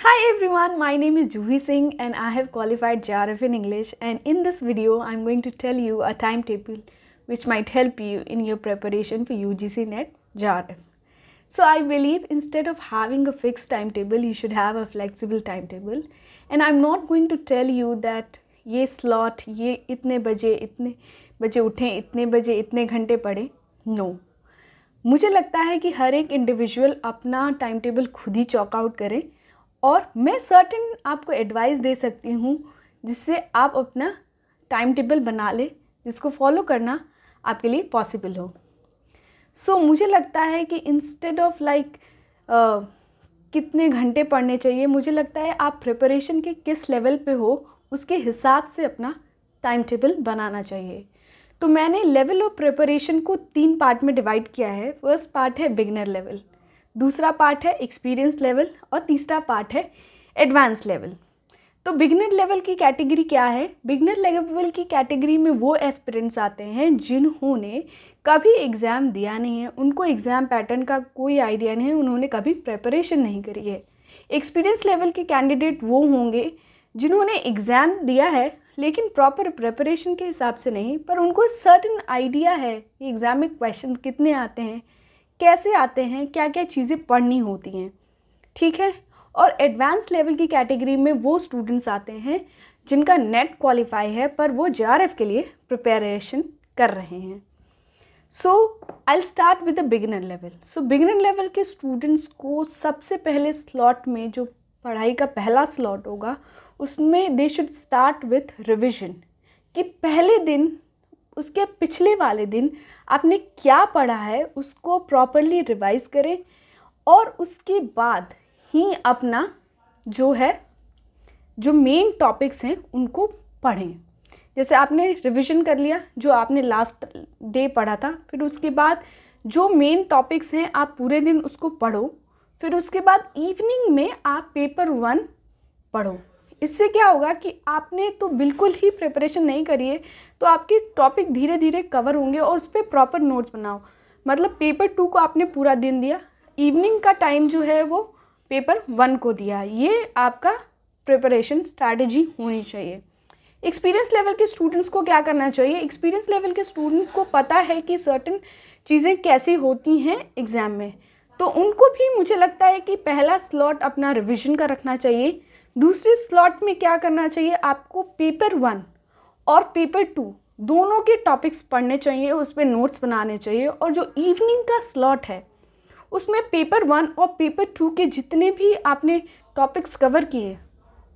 Hi everyone, my name is Juhi Singh and I have qualified JRF in English, and in this video I'm going to tell you a timetable which might help you in your preparation for UGC NET JRF. So I believe instead of having a fixed timetable, you should have a flexible timetable, and I'm not going to tell you that ये slot ये इतने बजे उठें, इतने बजे इतने घंटे पढ़ें. No. मुझे लगता है कि हर एक इंडिविजुअल अपना टाइम टेबल खुद ही चॉक आउट करें, और मैं सर्टेन आपको एडवाइस दे सकती हूँ जिससे आप अपना टाइम टेबल बना लें, जिसको फॉलो करना आपके लिए पॉसिबल हो. सो मुझे लगता है कि इंस्टेड ऑफ कितने घंटे पढ़ने चाहिए, मुझे लगता है आप प्रिपरेशन के किस लेवल पे हो उसके हिसाब से अपना टाइम टेबल बनाना चाहिए. तो मैंने लेवल ऑफ प्रिपरेशन को 3 पार्ट में डिवाइड किया है. फर्स्ट पार्ट है बिगिनर लेवल, दूसरा पार्ट है एक्सपीरियंस लेवल, और तीसरा पार्ट है एडवांस लेवल. तो बिगिनर लेवल की कैटेगरी क्या है? बिगिनर लेवल की कैटेगरी में वो एस्पिरेंट्स आते हैं जिन्होंने कभी एग्ज़ाम दिया नहीं है, उनको एग्ज़ाम पैटर्न का कोई आइडिया नहीं है, उन्होंने कभी प्रिपरेशन नहीं करी है. एक्सपीरियंस लेवल के कैंडिडेट वो होंगे जिन्होंने एग्ज़ाम दिया है लेकिन प्रॉपर प्रिपरेशन के हिसाब से नहीं, पर उनको सर्टेन आइडिया है कि एग्ज़ाम में क्वेश्चन कितने आते हैं, कैसे आते हैं, क्या क्या चीज़ें पढ़नी होती हैं. ठीक है. और एडवांस लेवल की कैटेगरी में वो स्टूडेंट्स आते हैं जिनका नेट क्वालिफाई है पर वो JRF के लिए प्रिपरेशन कर रहे हैं. So I will start with the beginner level. So beginner level के स्टूडेंट्स को सबसे पहले स्लॉट में जो पढ़ाई का पहला स्लॉट होगा उसमें they should start with revision. कि पहले दिन, उसके पिछले वाले दिन आपने क्या पढ़ा है उसको प्रॉपरली रिवाइज करें, और उसके बाद ही अपना जो मेन टॉपिक्स हैं उनको पढ़ें. जैसे आपने रिवीजन कर लिया जो आपने लास्ट डे पढ़ा था, फिर उसके बाद जो मेन टॉपिक्स हैं आप पूरे दिन उसको पढ़ो, फिर उसके बाद इवनिंग में आप पेपर 1 पढ़ो. इससे क्या होगा कि आपने तो बिल्कुल ही प्रिपरेशन नहीं करी है, तो आपके टॉपिक धीरे धीरे कवर होंगे और उस पर प्रॉपर नोट्स बनाओ. मतलब पेपर 2 को आपने पूरा दिन दिया, इवनिंग का टाइम जो है वो पेपर 1 को दिया. ये आपका प्रिपरेशन स्ट्रैटेजी होनी चाहिए. एक्सपीरियंस लेवल के स्टूडेंट्स को क्या करना चाहिए? एक्सपीरियंस लेवल के स्टूडेंट को पता है कि सर्टेन चीज़ें कैसी होती हैं एग्ज़ाम में, तो उनको भी मुझे लगता है कि पहला स्लॉट अपना रिविजन का रखना चाहिए. दूसरे स्लॉट में क्या करना चाहिए? आपको पेपर 1 और पेपर 2 दोनों के टॉपिक्स पढ़ने चाहिए, उस पर नोट्स बनाने चाहिए. और जो इवनिंग का स्लॉट है उसमें पेपर 1 और पेपर 2 के जितने भी आपने टॉपिक्स कवर किए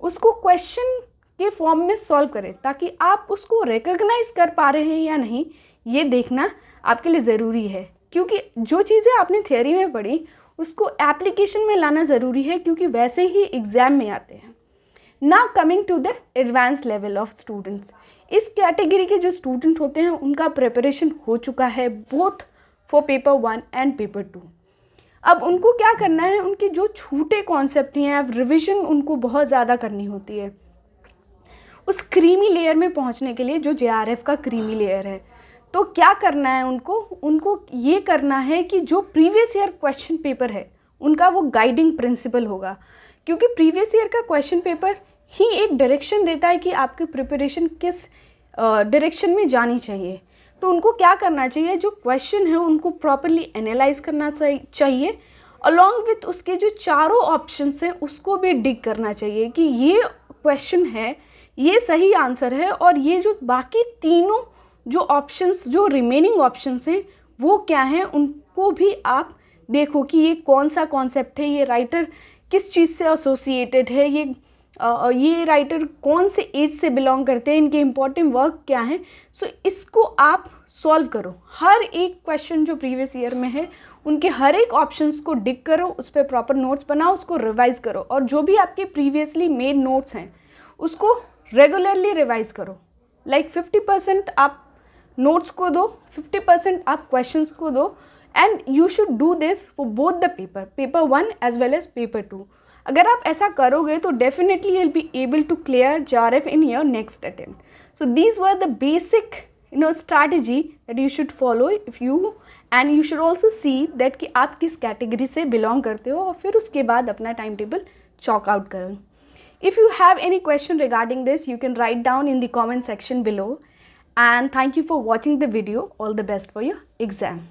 उसको क्वेश्चन के फॉर्म में सॉल्व करें, ताकि आप उसको रिकॉग्नाइज कर पा रहे हैं या नहीं ये देखना आपके लिए ज़रूरी है. क्योंकि जो चीज़ें आपने थियोरी में पढ़ी उसको एप्लीकेशन में लाना ज़रूरी है, क्योंकि वैसे ही एग्ज़ाम में आते हैं. Now coming to the advance level of students. इस कैटेगरी के जो स्टूडेंट होते हैं उनका प्रिपरेशन हो चुका है both for paper 1 and paper 2. अब उनको क्या करना है? उनके जो छूटे कॉन्सेप्ट हैं अब रिविजन उनको बहुत ज़्यादा करनी होती है उस क्रीमी लेयर में पहुंचने के लिए जो JRF का क्रीमी लेयर है. तो क्या करना है उनको ये करना है कि जो प्रीवियस ईयर क्वेश्चन पेपर है उनका वो गाइडिंग प्रिंसिपल होगा, क्योंकि प्रीवियस ईयर का क्वेश्चन पेपर ही एक डायरेक्शन देता है कि आपकी प्रिपरेशन किस डायरेक्शन में जानी चाहिए. तो उनको क्या करना चाहिए? जो क्वेश्चन है उनको प्रॉपरली एनालाइज करना चाहिए, अलॉन्ग विथ उसके जो चारों ऑप्शंस हैं उसको भी डिग करना चाहिए कि ये क्वेश्चन है, ये सही आंसर है, और ये जो बाकी तीनों जो ऑप्शंस, जो रिमेनिंग ऑप्शंस हैं वो क्या हैं, उनको भी आप देखो कि ये कौन सा कॉन्सेप्ट है, ये राइटर किस चीज़ से एसोसिएटेड है, ये राइटर कौन से एज से बिलोंग करते हैं, इनके इम्पॉर्टेंट वर्क क्या हैं. सो इसको आप सॉल्व करो. हर एक क्वेश्चन जो प्रीवियस ईयर में है उनके हर एक ऑप्शंस को डिग करो, उस पर प्रॉपर नोट्स बनाओ, उसको रिवाइज करो, और जो भी आपके प्रीवियसली मेड नोट्स हैं उसको रेगुलरली रिवाइज करो. 50% आप नोट्स को दो, 50% आप क्वेश्चंस को दो, and you should do this for both the paper 1 as well as paper 2. अगर आप ऐसा करोगे तो definitely you will be able to clear JRF in your next attempt. So these were the basic strategy that you should follow if you, and you should also see that कि आप किस category से belong करते हो, और फिर उसके बाद अपना टाइम टेबल chalk out करो. If you have any question regarding this, you can write down in the comment section below. And thank you for watching the video. All the best for your exam.